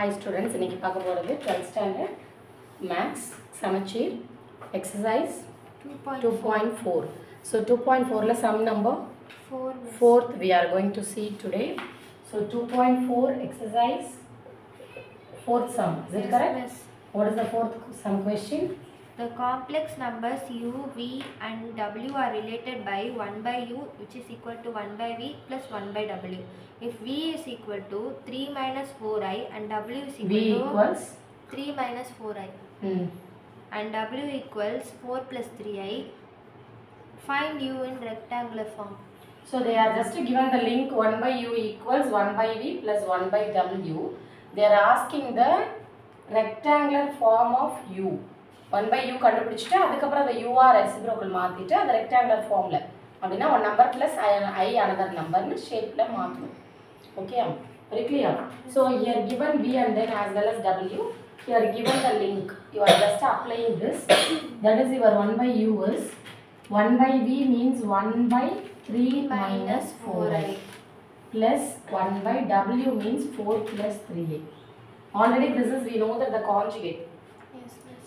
Hi students, இன்னைக்கு பார்க்க போறது 12th standard maths சமச்சீர் exercise 2.4. So 2.4 la sum number 4th we are going to see today. So 2.4 exercise 4th sum. Is it correct? Yes. What is the fourth sum question? The complex numbers u, v and w are related by 1 by u which is equal to 1 by v plus 1 by w. If v is equal to 3 minus 4i and w is equal V to equals 3 minus 4i and w equals 4 plus 3i, find u in rectangular form. So they are just given the link 1 by u equals 1 by v plus 1 by w. They are asking the rectangular form of u. 1 by u கண்டுபிடிச்சிட்டு அதுக்கப்புறம் அந்த u R reciprocal மாத்திட்டு அந்த rectangular ஃபார்ம்ல அப்படினா one number plus I another number னு ஷேப்ல மாத்தணும். Okay, very clear. So here given v and then as well as w, here given the link, you are just applying this. That is your 1 by u is 1 by v means 1 by 3 minus 4i plus 1 by w means 4 plus 3i. Already this is we know that the conjugate.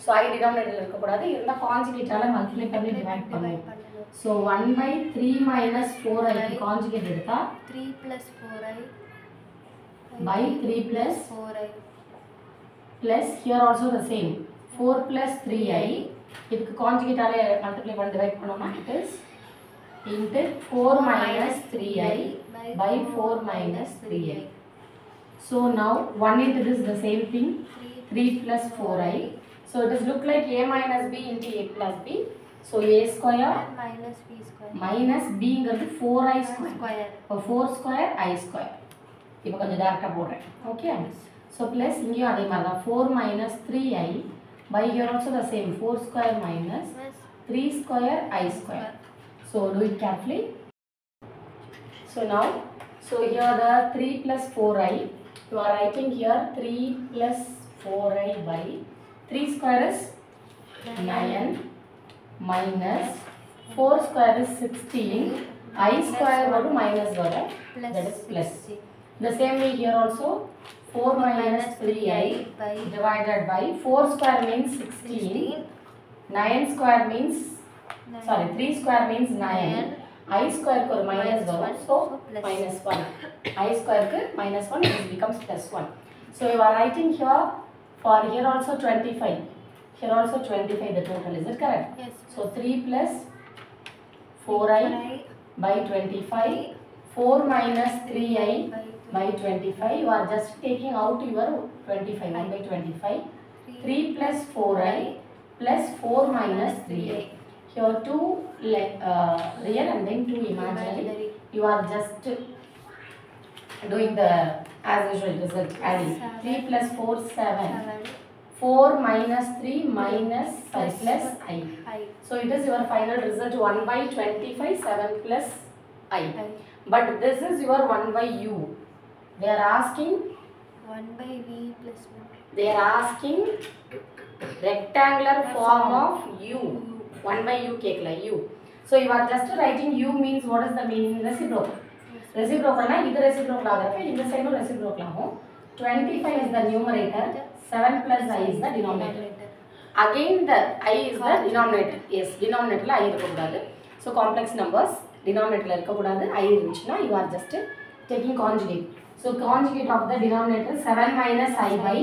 So I denominator irukka kodadu irundha conjugate ala multiply panni divide pannuvom. So 1 by 3 minus 4i ku conjugate edutha 3 plus 4i by 3 plus 4i plus here also the same 4 plus 3i idukku conjugate ala multiply panni divide pannona it is into 4 minus 3i by 4 minus 3i. So now 1 into this the same thing 3 plus 4i. So it is look like a minus b into a plus b. So a square minus b square minus b इंगरது 4i square. So 4 square i square. இப்போ கொஞ்சம் டைரக்டா போடுறேன். Okay. So plus இங்கேயும் அதே மாதிரி தான் 4 minus 3i by here also the same 4 square minus 3 square i square. So do it carefully. So now here the 3 plus 4i, you are writing here 3 plus 4i by 3 square is 9 minus 4 square is 16, I square varu minus varu, that is plus. The same way here also 4 minus 3i divided by 4 square means 16, 9 square means, sorry 3 square means 9, I square ku minus varu, so minus 1, I square ku minus 1, this becomes plus 1. So you are writing here for here also 25, here also 25 the total, is it correct? Yes. So 3 plus 4i by 25, 4 minus 3i by 25, you are just taking out your 25, 1 by 25, 3 plus 4i plus 4 minus 3i. Here 2 real and then 2 imaginary. You are just doing the as usual result adding 3 plus 4 7, 4 minus 3 minus plus I. So it is your final result 1 by 25 7 plus I. But this is your 1 by u. They are asking 1 by v plus 1. They are asking rectangular form of u. 1 by u kekla u. So you are just writing u means what is the meaning? Reciprocal. Reciprocal na idu reciprocal agarappa inda side no reciprocal agum. 25 is the numerator, 7 plus I is the denominator. Again the I is the denominator. Yes, denominator la I irukkodadu. So complex numbers denominator la irukkodadu I irunchna you are just taking conjugate. So conjugate of the denominator 7 minus I by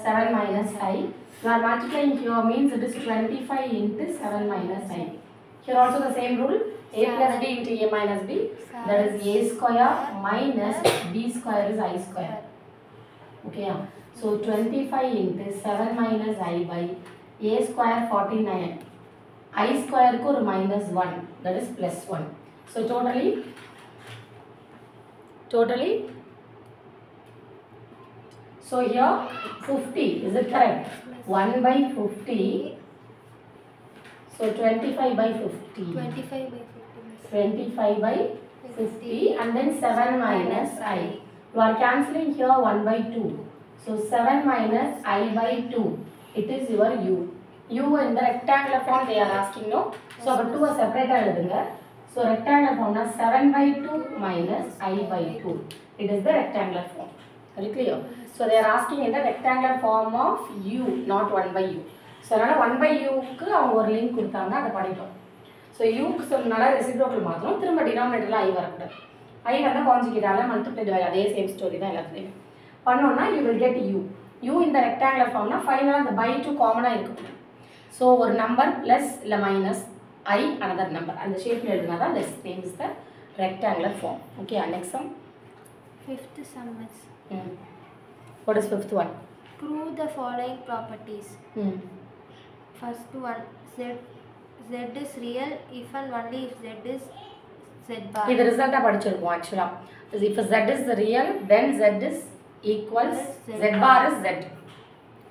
7 minus I. You are multiplying here means it is 25 into 7 minus I. Here also the same rule, a plus b into a minus b, that is a square minus b square is I square. Okay, so 25 into 7 minus I by a square 49, I square ko minus 1, that is plus 1. So totally, so here 50, is it correct? 1 by 50, so 25 by 50. 25 by 50. 25 by 50 and then 7 minus I. You are cancelling here 1 by 2. So 7 minus I by 2. It is your u. U in the rectangular form they are asking, no? So 2 are separate. So rectangular form na 7 by 2 minus I by 2. It is the rectangular form. Very clear? So they are asking in the rectangular form of u, not 1 by u. So அதனால் 1 by uக்கு அவங்க ஒரு link கொடுத்தாங்க, அதை படிட்டோம். So யூக்கு சொன்னால reciprocal மாத்திரம், திரும்ப டினாமினேட்டரில் ஐ வரக்கூடாது. ஐ வந்தால் கான்ஜுகேட்டால மல்டிப்ளைட் பை அதே சேம் ஸ்டோரி தான் எல்லாத்துலேயும் பண்ணோன்னா you will get you. You இந்த ரெக்டாங்குலர் ஃபார்ம்னா ஃபைனலாக அந்த பை டூ காமனாக இருக்கும். ஸோ ஒரு நம்பர் ப்ளஸ் இல்லை மைனஸ் ஐ அனதர் நம்பர் அந்த ஷேப்பில் எழுதுனா தான் this name is the rectangular form. Okay, next sum. Fifth sum is. What is fifth one? Prove the following properties. First one, z is real if and only if z is z bar. This result படிச்சிருக்கோம் actually. If z is real, then z is equals z bar is z.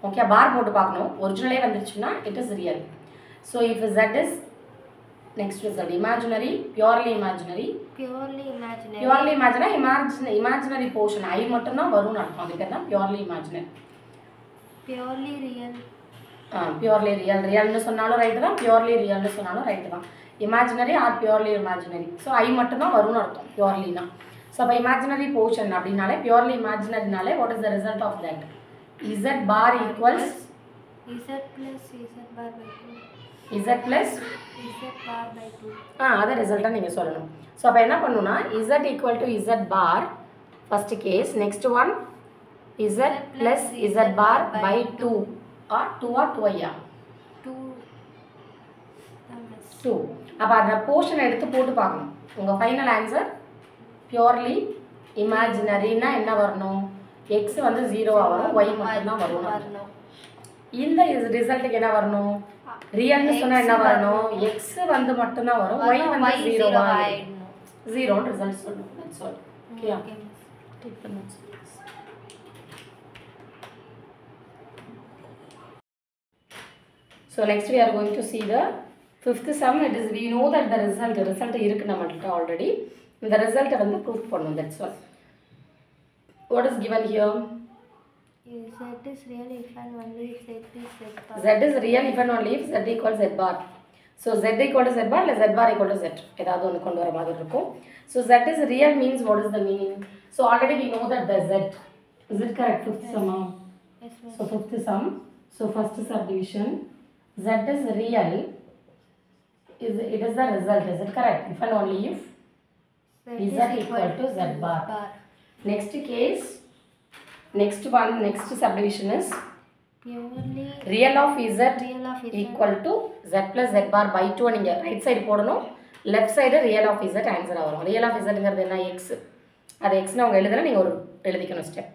Okay, bar போட்டு பார்க்கணும். ஒரிஜினலே வந்துருச்சுன்னா it is real. So if z is next result imaginary, purely imaginary. Purely imaginary. Purely imaginary, imaginary portion. I மட்டும் தான் வரும்னு அர்த்தம். அதுக்கு தான் purely imaginary. Purely real. Purely real. Real னு சொன்னாலும் ரைட் தான், purely real னு சொன்னாலும் ரைட் தான். Imaginary or purely imaginary. So I மட்டும் தான் வரும்னு அர்த்தம் purely னா. So அப்ப imaginary portion அப்படினாலே purely imaginary நாலே what is the result of that? Z bar equals Z plus Z bar by 2. Z plus Z bar by 2. அத ரிசல்ட்டா நீங்க சொல்லணும். சோ அப்ப என்ன பண்ணனும்னா Z equal to Z bar first case, next one Z plus Z bar by 2 or 2 or 2 ya 2. அப்ப அந்த portion எடுத்து போட்டு பார்க்கணும். உங்க ஃபைனல் ஆன்சர் purely imaginary னா என்ன வரணும்? x வந்து 0 ஆ வரும், y மட்டும் தான் வரணும். இந்த ரிசல்ட்டுக்கு என்ன வரணும்? ரியல் னு சொன்னா என்ன வரணும்? x வந்து மட்டும் தான் வரும், y வந்து 0 ஆயிடும். 0 ன்னு ரிசல்ட் சொல்லணும். That's all. Okay. Take the notes. So next we are going to see the fifth sum. It is we know that the result இருக்கு நம்மகிட்ட already. இந்த result வந்து proof பண்ணனும். That's all. What is given here? Z is real if and only if Z is Z bar. Z is real if and only if Z equals Z bar. So Z equal to Z bar or Z bar equal to Z. ஏதாவது ஒன்று கொண்டு வர மாதிரி இருக்கும். So Z is real means what is the meaning? So already we know that the Z. Is it correct? Fifth sum. Yes, so fifth sum. So first subdivision. Z is real. It is the result. Is it correct? If and only if Z equal to Z bar. Next case. Next one, next subdivision is purely real of Z equal to Z plus Z bar by 2. நீங்க right side போடணும், left side real of Z answer வரும். real of Z ங்கிறது என்ன? x. அது x னா உங்க எழுதுனா நீங்க ஒரு எழுதிக்கணும் step.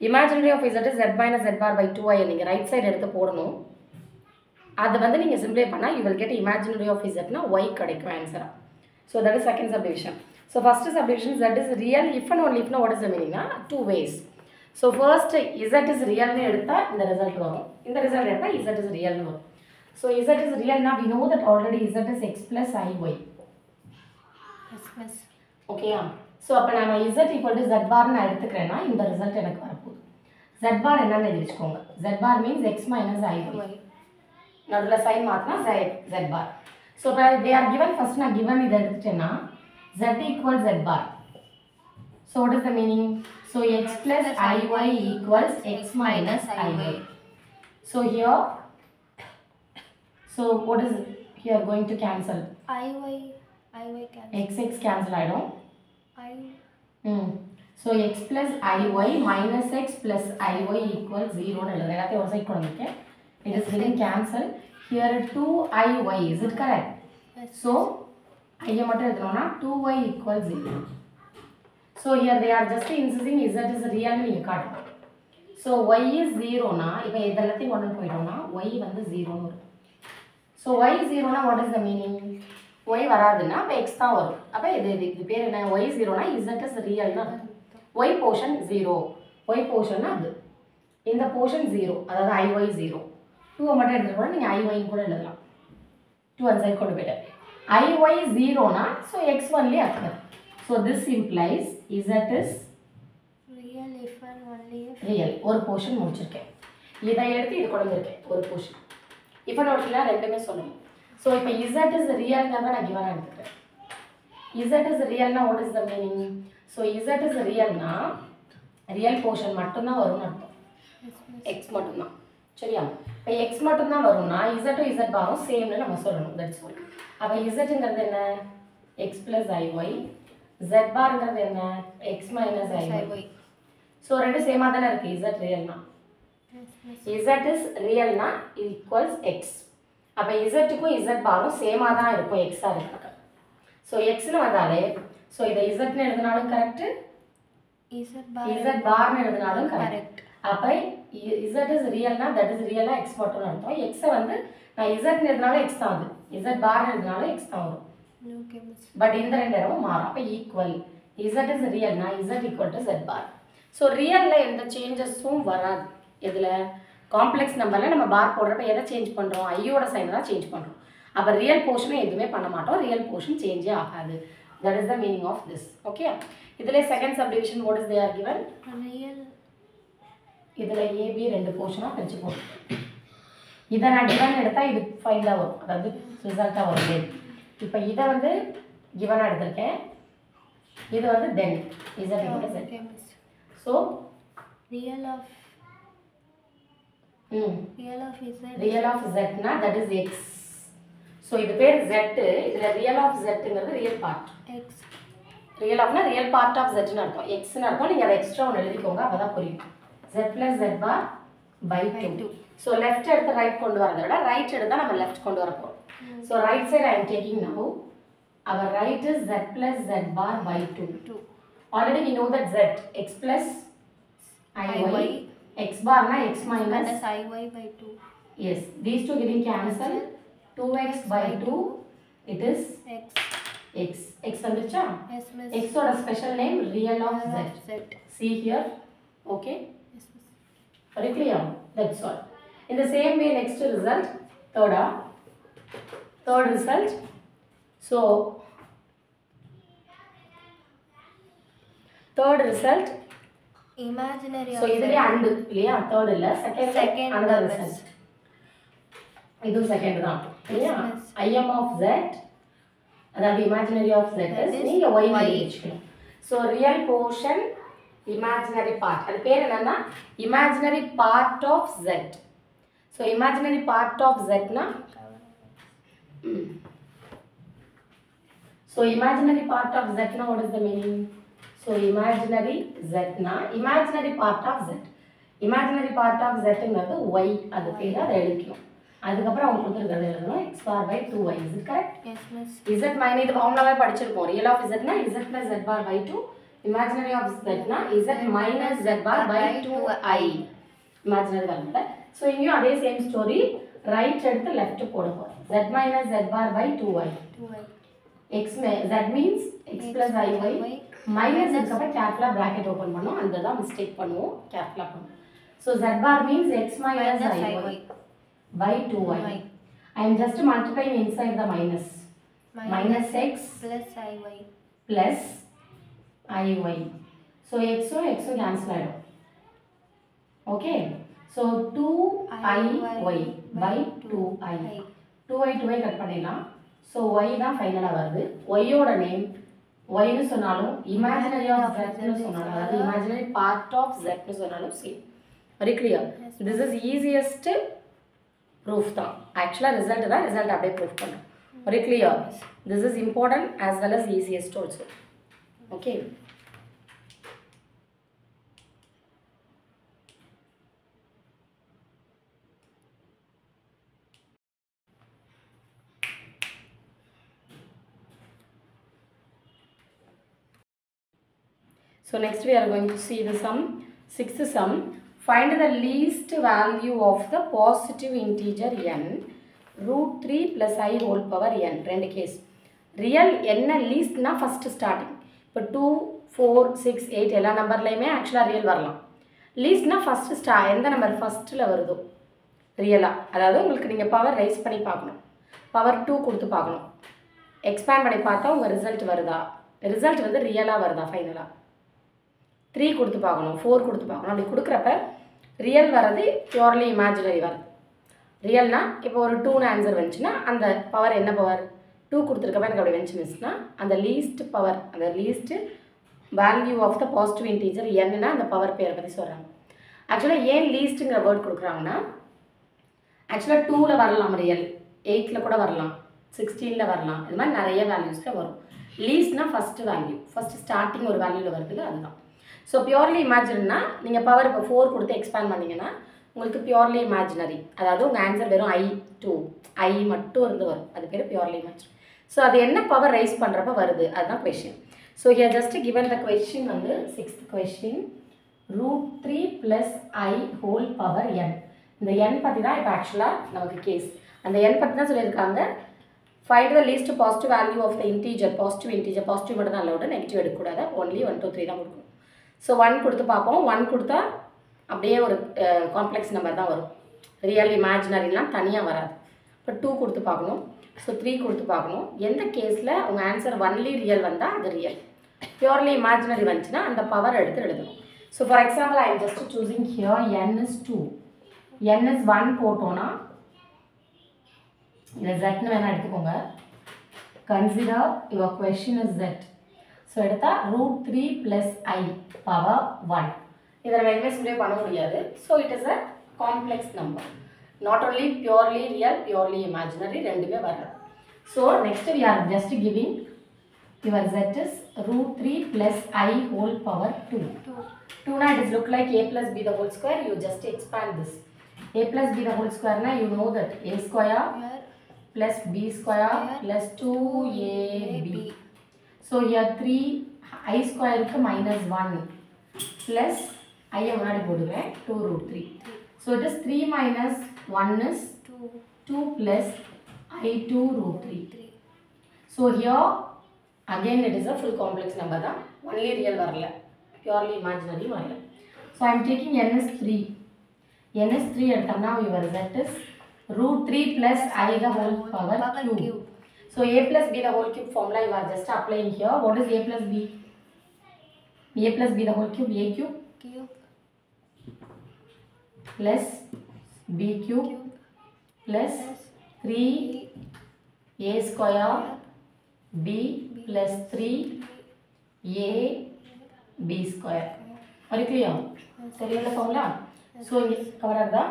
imaginary of Z is Z minus Z bar by 2i. நீங்க right side எடுத்து போடணும். அது வந்து நீங்க சிம்பிளை பண்ணா you will get imaginary of Z னா y கிடைக்கும் ஆன்சரா. So that is second subdivision. So first subdivision Z is real if and only if னா what is the meaning? Two ways. So first Z is real னு எடுத்தா இந்த result வரும், இந்த result எடுத்தா Z is real னு வரும். So Z is real னா we know that already Z is x plus iy. Yes, miss. Okay. So அப்ப நாம Z equal to Z bar னு எடுத்துக்கிறேன்னா இந்த ரிசல்ட் எனக்கு வரப்போகுது. Z bar என்னன்னு எழுதிச்சுக்கோங்க. Z bar means x minus iy. நடுவுல sign மாத்தினா Z bar. So they are given, first நான் given இதை எடுத்துட்டேன்னா Z equals Z bar. So what is the meaning? So x plus iy equals x minus iy. So here, so what is here going to cancel? iy cancel. X cancel I don't. So x plus iy minus x plus iy equals 0. It is getting cancelled. Here 2iy, is it correct? Yes. So I மட்டும் எடுத்துனோம்னா 2y equals 0. So here they are just insisting Z is real னு நீங்க காட்டணும். So y is 0 னா இப்போ இதெல்லாத்தையும் கொண்டு போய்ட்டோம்னா y வந்து 0 னு வரும். So y 0 னா what is the meaning? y வராதுன்னா அப்ப x தான் வரும். அப்ப இது பேர் என்ன? y 0 னா Z is real னு அர்த்தம். y portion 0. y portion அது. இந்த portion 0. அதாவது iy 0. 2 மட்டும் எடுத்துட்டு போனா நீங்க iy கூட எழுதலாம். 2 அந்த சைடு கொண்டு போய்ட்டேன். iy 0 னா so x only occur. So this implies Z is real if and only if real. ஒரு portion முடிச்சிருக்கேன். இதை எடுத்து இது கொண்டு வந்திருக்கேன் ஒரு portion. if and only ரெண்டுமே சொல்லணும். So இப்போ Z is real னா நான் given எடுத்துக்கிறேன். Z is real னா what is the meaning? So Z is real னா ரியல் போர்ஷன் மட்டும்தான் வரும்னு அர்த்தம். எக்ஸ் மட்டும்தான். சரியா? இப்போ எக்ஸ் மட்டும்தான் வரும்னா இசட்டும் இசட் பாரும் சேம்னு நம்ம சொல்லணும். That's all. அப்போ இசட்டுங்கிறது என்ன? X plus i y. ஜெட் பார்ங்கிறது என்ன? X minus i y. ஸோ ரெண்டு சேமாக தானே இருக்குது. இசட் ரியல்னா இசட் இஸ் ரியல்னா ஈக்குவல்ஸ் எக்ஸ். அப்போ இசட்டுக்கும் இசட் பாரும் சேமாக தான் இருக்கும் எக்ஸாக இருக்காங்க. ஸோ எக்ஸ்னு வந்தாலே ஸோ இதை இசட்னு எழுதினாலும் கரெக்டு, இசட் பார்னு எழுதினாலும் கரெக்ட். அப்போ இசட் இஸ் ரியல்னா தட் இஸ் ரியலாக எக்ஸ் மட்டும்னு அர்த்தம். எக்ஸை வந்து நான் இசட்னு எழுதினாலும் எக்ஸ் தான் வருது, இசட் பார்னு எழுதினாலும் எக்ஸ் தான் வரும். பட் இந்த ரெண்டு இடமும் மாறும். அப்போ ஈக்குவல் இசட் இஸ் ரியல்னா z equal to z bar. So ரியலில் எந்த சேஞ்சஸும் வராது. இதில் காம்ப்ளெக்ஸ் நம்பரில் நம்ம பார் போடுறப்ப எதை சேஞ்ச் பண்ணுறோம்? ஐயோட சைனை தான் சேஞ்ச் பண்ணுறோம். அப்போ ரியல் போர்ஷனை எதுவுமே பண்ண மாட்டோம். ரியல் போர்ஷன் சேஞ்சே ஆகாது. That is the meaning of this. Okay. இதில் second subdivision what is they are given? Real. இதில் ஏபி ரெண்டு போர்ஷனாக பிரிச்சு போடும். இதை நான் கிவன் எடுத்தால் இது ஃபைண்டாக வரும், அதாவது ரிசல்ட்டாக வரும். இப்போ இதை வந்து கிவனாக எடுத்திருக்கேன், இது வந்து then z equal to z. So real of real of ஜெட்னா தட் இஸ் எக்ஸ். ஸோ இது பேர் ஜெட்டு. இதில் ரியல் ஆஃப் ஜெட்டுங்கிறது ரியல் பார்ட். எக்ஸ் ரியல் ஆஃப்னா ரியல் பார்ட் ஆஃப் ஜெட்னு அர்த்தம், எக்ஸ்னு அர்த்தம். நீங்கள் அதை எக்ஸ்ட்ரா ஒன்று எழுதிக்கோங்க, அப்போ தான் புரியும். Z plus Z bar by 2. So left எடுத்து ரைட் கொண்டு வரதை விட ரைட் எடுத்தால் நம்ம லெஃப்ட் கொண்டு வர போகிறோம். So right side I am taking now. Our right is Z plus Z bar by 2. Already we know that z x plus iy, x bar na x minus iy by 2. Yes, these two getting cancel. 2x by 2 it is x vanducha. Yes miss. X oda special name real of z. See here. Okay, yes miss. Very clear. That's all. In the same way, next result, third result. So third result imaginary. So idile and இல்லையா? third இல்ல, second another result. இது second தான் இல்லையா? im of z அதாவது imaginary of z is நீங்க y வச்சுக்கணும். So real portion imaginary part, அது பேர் என்னன்னா imaginary part of z. So imaginary part of z na so imaginary part of z na what is the meaning? So imaginary z na imaginary part of z, imaginary part of z ங்கிறது y, அது பேர் அதை எழுதிக்கணும். அதுக்கப்புறம் அவங்க கொடுத்துருக்கிறது எழுதணும் x bar by 2y. Is it correct? Yes miss. z minus இது ஃபார்முலாவே படிச்சிருப்போம். real of z னா z plus z bar by 2, imaginary of z னா z minus z bar by 2i. imaginary வரல. So இங்கேயும் அதே சேம் ஸ்டோரி, ரைட் எடுத்து left போட போறோம். z minus z bar by 2i. x z means x plus iy minus இதுக்கப்புறம் கேப்ல bracket open பண்ணோம், அதுதான் மிஸ்டேக் பண்ணுவோம், கேப்ல பண்ணுவோம். So z bar means x minus iy by 2y. I am just multiplying inside the minus. Minus x plus iy plus iy. So x cancel ஆயிடும். Okay. So 2iy by 2i. 2i cut பண்ணிடலாம். So y தான் ஃபைனலாக வருது. y ஓட name y னு சொன்னாலும் imaginary of z னு சொன்னாலும், அதாவது imaginary part of z னு சொன்னாலும் same. Very clear? This is easiest proof தான். Actually result தான், result அப்படியே proof பண்ணும். Very clear? This is important as well as easiest also. Okay. So next we are going to see the sum, sixth sum. Find the least value of the positive integer n root 3 plus I whole power n. ரெண்டு case. Real என்ன லீஸ்ட்னா first starting. இப்போ 2, 4, 6, 8 எல்லா நம்பர்லையுமே ஆக்சுவலாக real வரலாம். லீஸ்ட்னா first எந்த number ஃபஸ்ட்டில் வருதோ ரியலாக, அதாவது உங்களுக்கு நீங்கள் பவர் ரைஸ் பண்ணி பார்க்கணும், பவர் 2 கொடுத்து பார்க்கணும், எக்ஸ்பேண்ட் பண்ணி பார்த்தா உங்கள் ரிசல்ட் வருதா, ரிசல்ட் வந்து ரியலாக வருதா, ஃபைனலாக 3 கொடுத்து பார்க்கணும், 4 கொடுத்து பார்க்கணும். அப்படி கொடுக்குறப்ப ரியல் வர்றது பியூர்லி இமேஜினரி வருது. ரியல்னா இப்போ ஒரு 2னு ஆன்சர் வந்துச்சுன்னா அந்த பவர் என்ன பவர் 2 கொடுத்துருக்கப்ப எனக்கு அப்படி வந்துச்சுன்னா அந்த லீஸ்ட் பவர், அந்த least value of the positive integer என்னன்னா அந்த பவர் பேரை பற்றி சொல்கிறாங்க. ஆக்சுவலாக ஏன் லீஸ்ட்டுங்கிற வேர்ட் கொடுக்குறாங்கன்னா, ஆக்சுவலாக 2ல் வரலாம் ரியல், 8ல் கூட வரலாம், 16ல் வரலாம், இது மாதிரி நிறைய வேல்யூஸில் வரும். லீஸ்ட்னா ஃபஸ்ட்டு வேல்யூ, ஃபஸ்ட்டு ஸ்டார்டிங் ஒரு வேல்யூவில் வருதுல்ல அதுதான். ஸோ பியூர்லி இமேஜினா நீங்கள் பவர் இப்போ 4 கொடுத்து எக்ஸ்பேண்ட் பண்ணிங்கன்னா உங்களுக்கு பியூர்லி இமேஜினரி, அதாவது உங்கள் ஆன்சர் வெறும் I2 I மட்டும் இருந்து வரும், அது பேர் பியூர்லி இமேஜினரி. ஸோ அது என்ன பவர் ரைஸ் பண்ணுறப்ப வருது அதுதான் question. So here just given the question வந்து 6th question √3 + I whole power n. இந்த n பற்றி தான் இப்போ ஆக்சுவலாக நமக்கு கேஸ். அந்த n பற்றி தான் சொல்லியிருக்காங்க. Find the least positive value of the integer, positive மட்டும் தான் அலவுடு, நெகட்டிவ் எடுக்கக்கூடாது, ஒன்லி 1 2 3 தான் கொடுக்கணும். ஸோ 1 கொடுத்து பார்ப்போம். 1 கொடுத்தா அப்படியே ஒரு காம்ப்ளெக்ஸ் நம்பர் தான் வரும், ரியல் இமேஜினரிலாம் தனியாக வராது. இப்போ 2 கொடுத்து பார்க்கணும், ஸோ 3 கொடுத்து பார்க்கணும். எந்த கேஸில் உங்கள் ஆன்சர் ஒன்லி ரியல் வந்தால் அது ரியல், பியூர்லி இமேஜினரி வந்துச்சுன்னா அந்த பவர் எடுத்து எழுதணும். So for example I am just choosing here n is 2, n is 1 போட்டோன்னா இதை zன்னு வேணால் எடுத்துக்கோங்க. Consider your question is z. So எடுத்தால் √3 + I பவர் 1. இதை நம்ம எதுவுமே சிம்பிளே பண்ண முடியாது. So it is a complex number, not only purely real, purely imaginary ரெண்டுமே வராது. So next we are just giving your z is √3 + I whole power 2. 2 now it is look like a plus b the whole square, you just expand this. A plus b the whole square na you know that a square plus b square plus 2ab. So here 3 I square ku minus 1 plus I முன்னாடி போடுவேன் 2 √3. So it is 3 minus 1 is 2 plus I2 √3. So here again it is a full complex number da, only real varala, purely imaginary varala. So I am taking n is 3. n is 3 எடுத்தோம்னா your z is √3 + I the whole power cube. So a plus b the whole cube formula you are just applying here. What is a plus b? A plus b the whole cube, a cube plus b cube plus 3 a square b plus 3 a b square. Are you clear? சரியா இந்த formula? So இங்க cover ஆகுதா?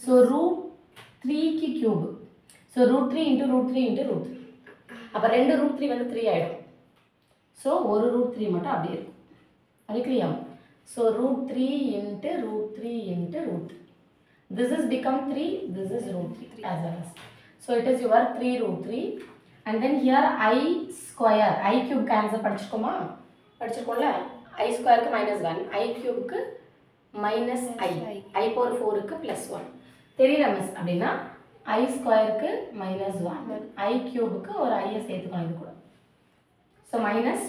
So √3 की cube. So √3 into √3 into √3. அப்ப ரெண்டு √3 வந்து 3 ஆயிடும். So ஒரு √3 மட்டும் அப்படியே இருக்கும். Are you clear? So √3 into √3 into √3. This is become 3, this is √3 as well as. So it is your 3 √3 and then here I square, I cube cancel படிச்சிருக்கோமா? படிச்சிருக்கோம்ல? I square க்கு -1, I cube க்கு -I power 4 க்கு +1. தெரியல miss அப்படின்னா I square க்கு -1, I cube க்கு ஒரு I சேர்த்துக்கணும் இது கூட. So minus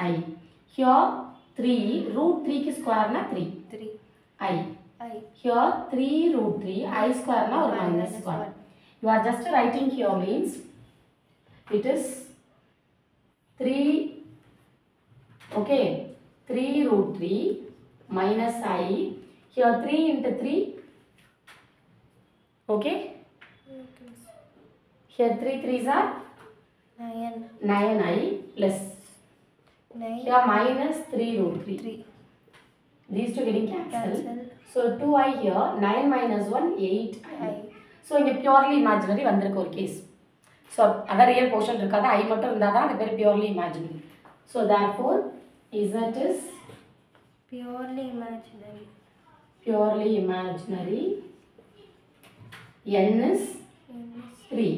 I. Here 3 √3 க்கு square na 3 I. Here 3 √3 I square na or -1. You are just writing here means it is 3, okay, 3 √3 minus I. Here 3 into 3, okay. Here 3 3s are 9I plus here minus 3 √3. These two getting cancelled. So 2I here, 9 minus 1 8I. So இங்க purely imaginary வந்திருக்கு ஒரு case. So other real portion இருக்காது, I மட்டும் இருந்தா தான் அது பேர் purely imaginary. So therefore Z is purely imaginary. N is 3.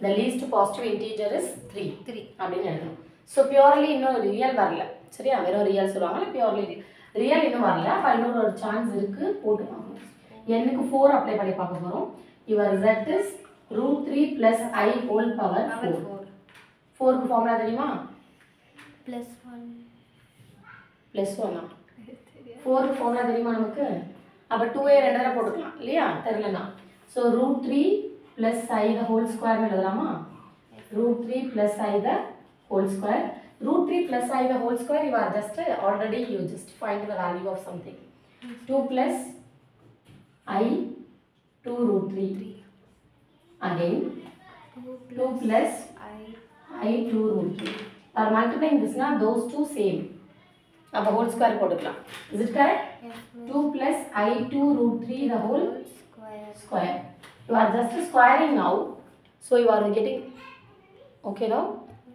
The least positive integer is 3 அப்படின்னு எழுதணும். So purely இன்னும் ரியல் வரல, சரியா? வெறும் ரியல் சொல்லுவாங்கல்ல, purely ரியல் இன்னும் வரல. அப்போ இன்னொரு ஒரு சான்ஸ் இருக்கு, போட்டு பார்க்கணும். n க்கு 4 அப்ளை பண்ணி பார்க்க போகிறோம். Your z is √3 + I whole power 4. 4 க்கு ஃபார்முலா தெரியுமா? +1 4 க்கு ஃபார்முலா தெரியுமா நமக்கு? அப்போ 2a 2 தடவை போட்டுக்கலாம் இல்லையா? தெரியலனா. So √3 + I the whole square எழுதலாமா? √3 + I the whole square. √3 + I the whole square you are just already you just find the value of something. 2 + I 2 √3. Again 2 + I 2 √3. or multiplying this now, those two same. Now whole square போட்டுக்கலாம். Is it correct? Yes, miss. 2 plus I2 root 3 the whole Square. You are just squaring now. So you are getting, okay now?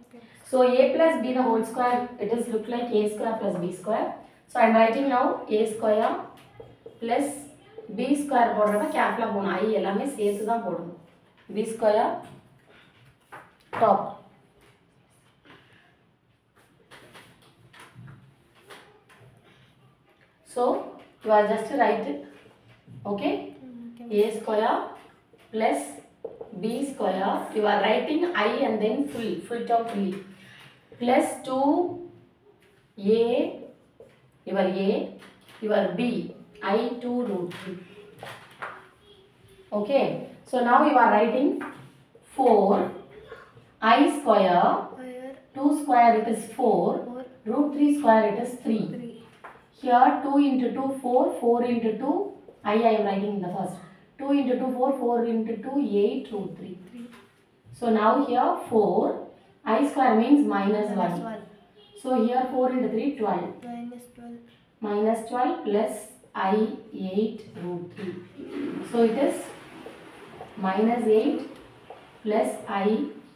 Okay. So a plus b the whole square, it is look like a square plus b square. So I am writing now a square plus b square போடுறப்ப கேப்ல போணும். I எல்லாமே சேர்த்து தான் போடணும். b square top. So you are just write it. Okay? A square plus b square. You are writing I and then full term fully. Plus 2a, your b, I2 root 3. Okay. So now you are writing 4 I square, 2 square it is 4, root 3 square it is 3. Here 2 into 2 4, 4 into 2 I am writing in the first. 2 into 2 4, 4 into 2 8 root 3. So now here 4 I square means minus 1. So here 4 into 3 12. Minus 12 plus I 8 root 3. So it is minus 8 plus I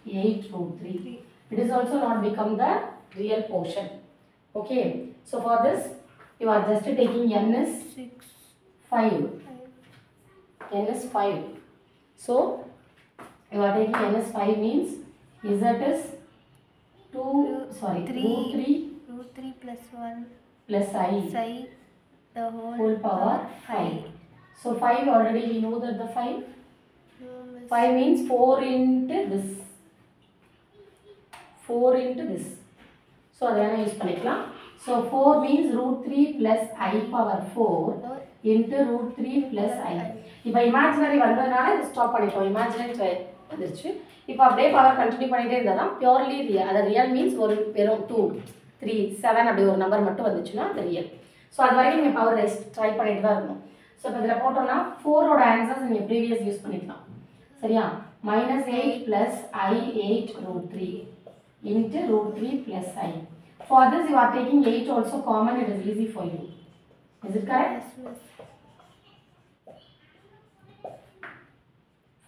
8 root 3. It is also not become the real portion. Okay. So for this you are just taking n is 5. N is 5. So you are taking n is 5 means z is 3 Root 3 plus 1 plus I the whole power 5. So 5 already we know that the 5. 5 means 4 into this. 4 into this. So that use பண்ணிக்கலாம். So 4 means root 3 plus I power 4 into root 3 plus I. இப்போ imaginary வந்ததனால இது stop பண்ணிட்டோம். imaginary வந்துருச்சு. இப்போ அப்படியே power continue பண்ணிட்டே இருந்தா தான் பியூர்லி ரியல். அது ரியல் மீன்ஸ் ஒரு வெறும் 2 3 7 அப்படி ஒரு நம்பர் மட்டும் வந்துச்சுன்னா அது ரியல். ஸோ அது வரைக்கும் நீங்கள் பவர் ட்ரை பண்ணிட்டு தான் இருக்கணும். ஸோ இப்போ இதில் போட்டோம்னா 4ஓட ஆன்சர்ஸ் நீங்கள் ப்ரீவியஸ் யூஸ் பண்ணிக்கலாம். சரியா? -8 plus I8 root 3 into root 3 plus I. For this you are taking 8 also common. It is easy for you. Is it correct? Yes, miss.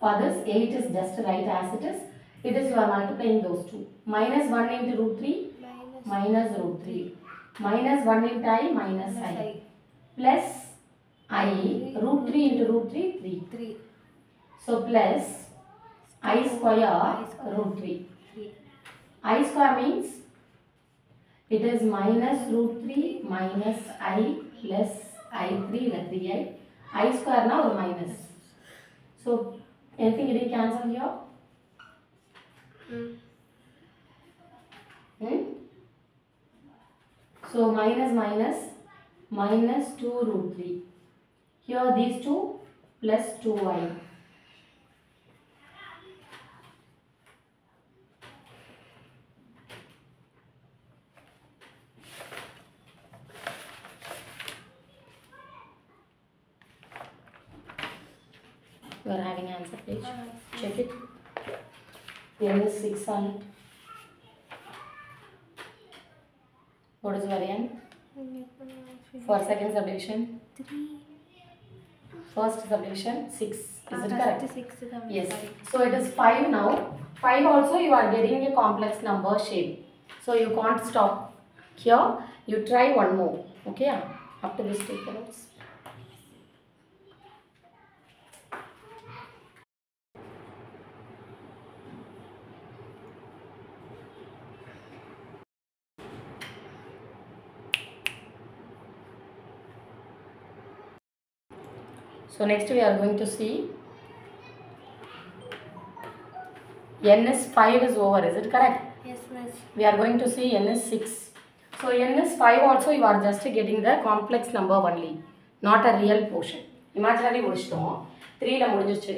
For this 8 is just right as it is. It is you are multiplying those two. -1 into root 3 minus root 3. -1 into I minus I. Plus I root 3 into root 3 3. So plus I square root 3. I square means it is minus root 3 minus I plus I3 like 3I. I square now or minus. So anything getting cancelled here? So minus 2 root 3. Here these two plus 2I. You are having answer page. Check it. N is 6 on it. What is your n? For second subdivision? 3. First subdivision 6. Is it correct? 6 is yes. So it is 5 now. 5 also you are getting a complex number shape. So you can't stop here. You try one more. Okay? Up to this take notes. So next we are going to see n is 5 is over. Is it correct? Yes, miss. We are going to see n is 6. So n is 5 also you are just getting the complex number only, not a real portion. Imaginary முடிச்சிட்டோம் 3ல முடிஞ்சிருச்சு.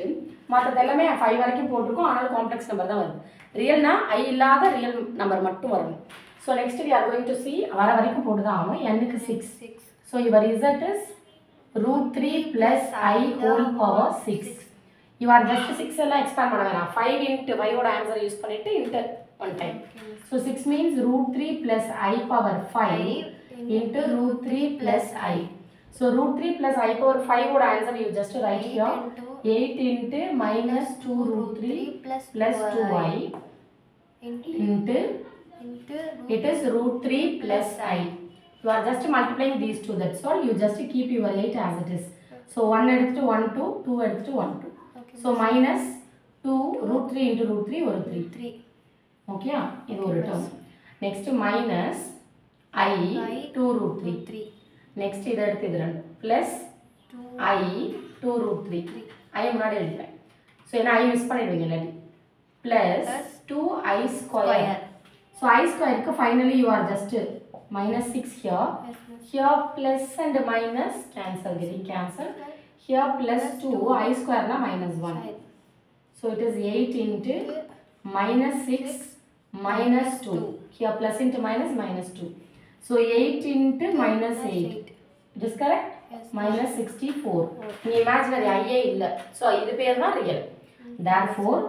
மற்றது எல்லாமே 5 வரைக்கும் போட்டுருக்கோம். ஆனால் complex number தான் வருது. ரியல்னா I இல்லாத ரியல் நம்பர் மட்டும் வரணும். So next we are going to see வர வரைக்கும் போட்டு தான் ஆகும். n க்கு 6. So your result is root 3 plus I whole power 6. You are just 6 எல்லாம் expand பண்ண வேணாம். 5 into 5 ஓட ஆன்சர் யூஸ் பண்ணிட்டு into one time. Okay. So 6 means root 3 plus I power 5 into root 3 plus I. So root 3 plus I power 5 would answer you just write here 8 into minus 2 root 3 plus 2I into it is root 3 plus I. You are just multiplying these two, that's all. You just keep your 8 as it is. So 1 eduthu 1 2, 2 eduthu 1 2. Okay. So minus 2 root 3 into root 3 or 3. Okay, this is one term. Next minus I 2 root 3. Next இது plus I 2 root 3. I முன்னாடி எழுதுறேன். So என்ன I miss பண்ணிடுவீங்க இல்லாட்டி plus 2I square. So I square க்கு finally you are just minus 6 here. Here plus and minus cancel, getting cancel. Here plus 2 I square na minus 1. So it is 8 into minus 6 minus 2. Here plus into minus minus 2. So 8 into minus 8. It is correct? Yes. Minus 64. In imaginary I illa. So this pair na real. Therefore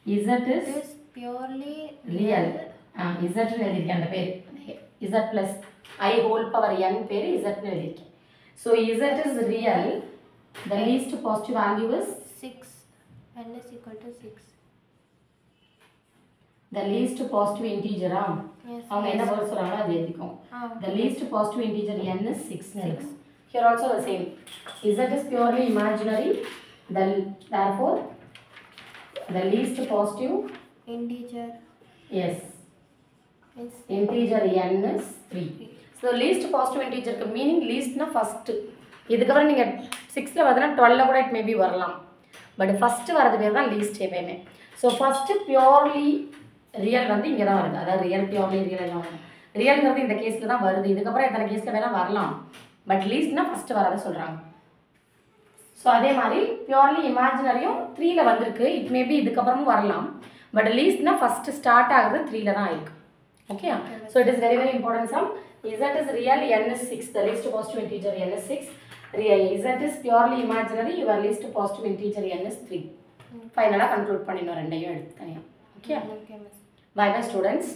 Z is purely real. Z எழுதிருக்கேன் அந்த பேர். Z plus I whole power n பேர் Z எழுதிருக்கேன். So Z is real. The least positive value is 6. N is equal to 6. The least positive integer. Yes. அவங்க என்ன word சொல்றாங்களோ அது எழுதிக்கோங்க. The least positive integer n is 6. Here also the same. Z is purely imaginary. Therefore the least positive integer. Yes. Integer n is 3. So least positive integer க்கு meaning least na first. இதுக்கப்புறம் நீங்க 6ல வரதுனா 12ல கூட it may be வரலாம். But first வரது பேர் தான் least எப்பவுமே. So first purely real வந்து இங்க தான் வருது. அதாவது real purely real எல்லாம் வரும். ரியல்ங்கிறது இந்த கேஸ்ல தான் வருது. இதுக்கப்புறம் எத்தனை கேஸ்ல வேணா வரலாம். பட் லீஸ்ட்னா ஃபர்ஸ்ட் வரத சொல்றாங்க. ஸோ அதே மாதிரி பியூர்லி இமேஜினரியும் 3ல வந்திருக்கு. இட் மேபி இதுக்கப்புறமும் வரலாம். பட் லீஸ்ட்னா ஃபர்ஸ்ட் ஸ்டார்ட் ஆகுது 3ல தான் இருக்கு. Okay. So it is very very important sum. Z is real, n is 6. The least positive integer n is 6. Z is purely imaginary. Your least positive integer n is 3. ஃபைனலாக conclude பண்ணிடணும் ரெண்டையும் எடுத்து தனியாக. Okay. Bye bye students.